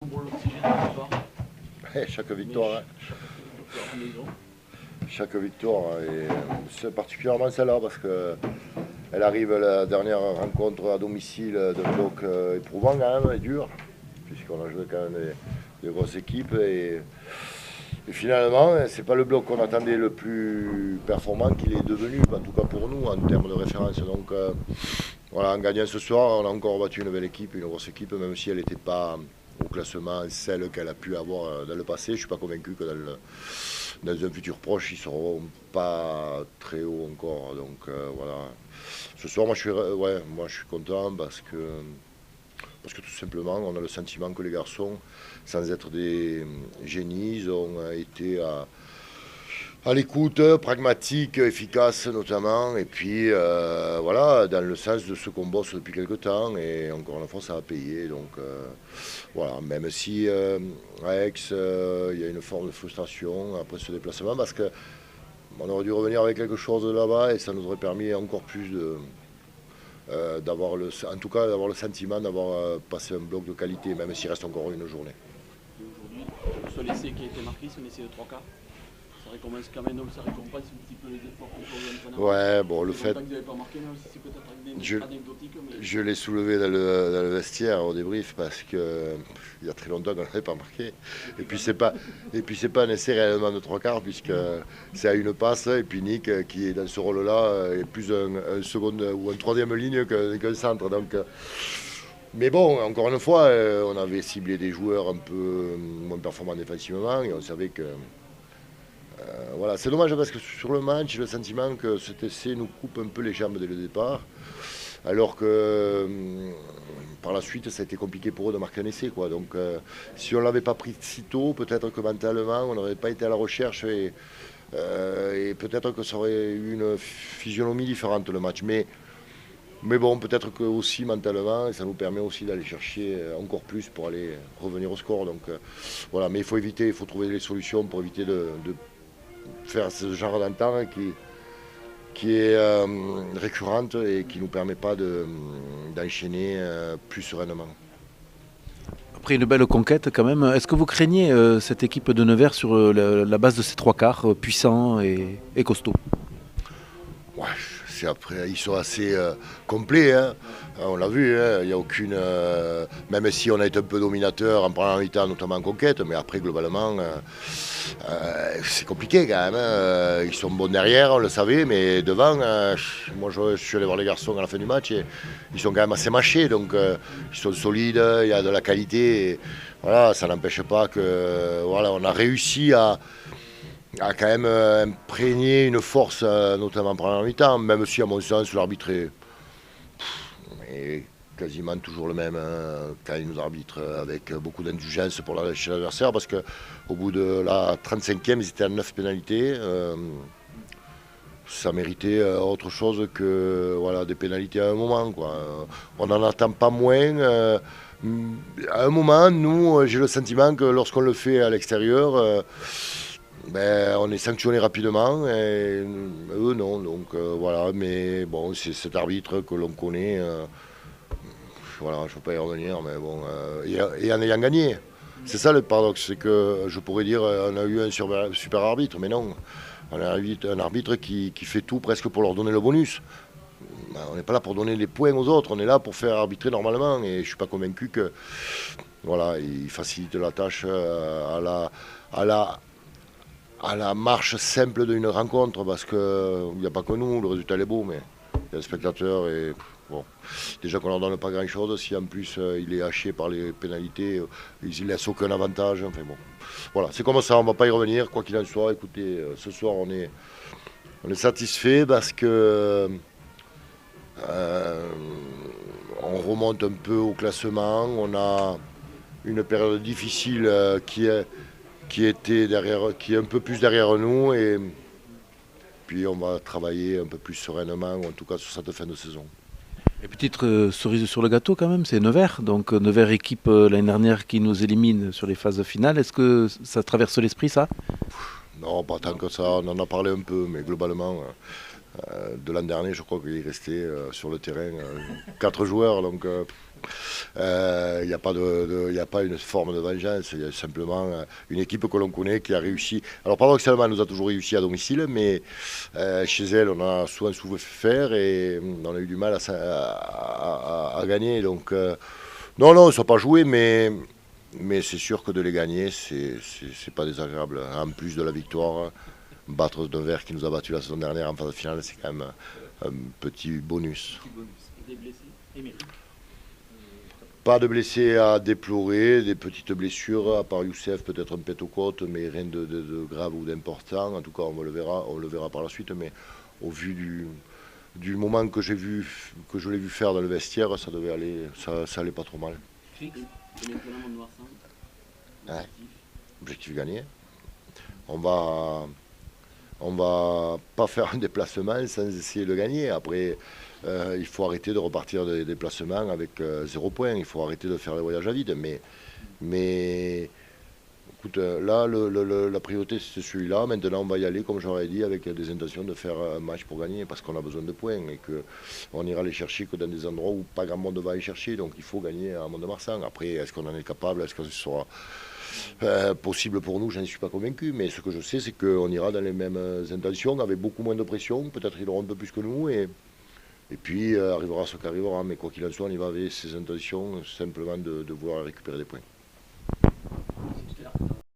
Pour l'oxygène quelque part. Chaque victoire, hein. Chaque victoire Chaque victoire, et c'est particulièrement celle-là parce que elle arrive à la dernière rencontre à domicile d'un bloc éprouvant quand même et dur, puisqu'on a joué quand même des grosses équipes et finalement c'est pas le bloc qu'on attendait le plus performant qu'il est devenu, en tout cas pour nous en termes de référence. Donc voilà, en gagnant ce soir, on a encore battu une belle équipe, une grosse équipe, même si elle n'était pas au classement celle qu'elle a pu avoir dans le passé. Je ne suis pas convaincu que dans un futur proche, ils ne seront pas très haut encore. Donc voilà. Ce soir, moi, je suis content parce que tout simplement, on a le sentiment que les garçons, sans être des génies, ont été à l'écoute, pragmatique, efficace notamment, et puis voilà, dans le sens de ce qu'on bosse depuis quelque temps, et encore une fois, ça a payé. Donc voilà, même si à Aix, il y a une forme de frustration après ce déplacement, parce que on aurait dû revenir avec quelque chose de là-bas, et ça nous aurait permis encore plus d'avoir en tout cas d'avoir le sentiment d'avoir passé un bloc de qualité, même s'il reste encore une journée. Et aujourd'hui, le seul essai qui a été marqué, c'est un essai de 3 quarts. Ça récompense quand même, donc ça récompense un petit peu les efforts qu'on fait aux entraîneurs. Ouais, bon, le C'est fait. content que vous n'avez pas marqué, même si c'est peut-être anecdotique. Mais... Je l'ai soulevé dans le vestiaire au débrief parce que il y a très longtemps qu'on n'avait pas marqué. Et puis c'est pas un essai réellement de 3 quarts puisque c'est à une passe et puis Nick qui est dans ce rôle-là est plus un second ou un troisième ligne qu'un centre. Donc, mais bon, encore une fois, on avait ciblé des joueurs un peu moins performants défensivement et on savait que voilà, c'est dommage parce que sur le match, j'ai le sentiment que cet essai nous coupe un peu les jambes dès le départ. Alors que par la suite, ça a été compliqué pour eux de marquer un essai, quoi. Donc, si on ne l'avait pas pris si tôt, peut-être que mentalement, on n'aurait pas été à la recherche et peut-être que ça aurait eu une physionomie différente le match. Mais bon, peut-être que aussi mentalement, ça nous permet aussi d'aller chercher encore plus pour aller revenir au score. Donc voilà, mais il faut trouver les solutions pour éviter de faire ce genre d'entente qui est récurrente et qui ne nous permet pas d'enchaîner plus sereinement. Après une belle conquête quand même, est-ce que vous craignez cette équipe de Nevers sur la base de ces 3 quarts, puissants et costauds? Ouais, après, ils sont assez complets, hein. On l'a vu, hein, il n'y a aucune. Même si on a été un peu dominateur en première mi-temps, notamment en conquête, mais après, globalement, c'est compliqué quand même, hein. Ils sont bons derrière, on le savait, mais devant, moi je suis allé voir les garçons à la fin du match et ils sont quand même assez mâchés, donc ils sont solides, il y a de la qualité. Et, voilà, ça n'empêche pas que voilà, on a réussi à quand même imprégner une force, notamment en première mi-temps, même si à mon sens l'arbitre est quasiment toujours le même, hein, quand il nous arbitre avec beaucoup d'indulgence chez l'adversaire, parce qu'au bout de la 35e, ils étaient à 9 pénalités. Ça méritait autre chose que voilà, des pénalités à un moment, quoi. On n'en attend pas moins. À un moment, nous, j'ai le sentiment que lorsqu'on le fait à l'extérieur, on est sanctionné rapidement et eux non, donc voilà, mais bon, c'est cet arbitre que l'on connaît, voilà, je ne peux pas y revenir, mais bon, et en ayant gagné. C'est ça le paradoxe, c'est que je pourrais dire on a eu un super arbitre, mais non, on a un arbitre qui fait tout presque pour leur donner le bonus. On n'est pas là pour donner les points aux autres, on est là pour faire arbitrer normalement, et je ne suis pas convaincu que voilà, il facilite la tâche à la marche simple d'une rencontre, parce qu'il n'y a pas que nous, le résultat est beau, mais il y a le spectateur et bon, déjà qu'on ne leur donne pas grand chose, si en plus il est haché par les pénalités, ils ne laissent aucun avantage, enfin bon. Voilà, c'est comme ça, on ne va pas y revenir, quoi qu'il en soit. Écoutez, ce soir on est satisfait parce que on remonte un peu au classement, on a une période difficile qui est un peu plus derrière nous, et puis on va travailler un peu plus sereinement, en tout cas sur cette fin de saison. Et petite cerise sur le gâteau quand même, c'est Nevers. Donc Nevers équipe l'année dernière qui nous élimine sur les phases finales. Est-ce que ça traverse l'esprit ça? Non, pas tant que ça, on en a parlé un peu, mais globalement, De l'an dernier, je crois qu'il est resté sur le terrain 4 joueurs, donc il n'y a pas une forme de vengeance, il y a simplement une équipe que l'on connaît qui a réussi. Alors paradoxalement, elle nous a toujours réussi à domicile, mais chez elle, on a souvent souffert et on a eu du mal à gagner. Donc non, ils ne sont pas joués, mais c'est sûr que de les gagner, c'est pas désagréable. En plus de la victoire, battre Nevers qui nous a battu la saison dernière en phase finale, c'est quand même un petit bonus. Des blessés. Émeric. Pas de blessés à déplorer, des petites blessures, à part Youssef, peut-être un pet aux côtes, mais rien de grave ou d'important. En tout cas, on le verra par la suite, mais au vu du moment que je l'ai vu faire dans le vestiaire, ça devait aller, ça allait pas trop mal. Et maintenant, mon Noirsan. Ouais. Objectif gagné. On va pas faire un déplacement sans essayer de gagner. Après, il faut arrêter de repartir des déplacements avec 0 point. Il faut arrêter de faire les voyages à vide. Mais écoute, là, la priorité, c'est celui-là. Maintenant, on va y aller, comme j'aurais dit, avec des intentions de faire un match pour gagner, parce qu'on a besoin de points et qu'on ira les chercher que dans des endroits où pas grand monde va aller chercher. Donc, il faut gagner à Mont-de-Marsan. Après, est-ce qu'on en est capable? Est-ce que ce sera possible pour nous? Je n'en suis pas convaincu. Mais ce que je sais, c'est qu'on ira dans les mêmes intentions, avec beaucoup moins de pression. Peut-être ils auront un peu plus que nous. Et puis, arrivera ce qu'arrivera. Mais quoi qu'il en soit, on y va avec ces intentions, simplement de vouloir récupérer des points.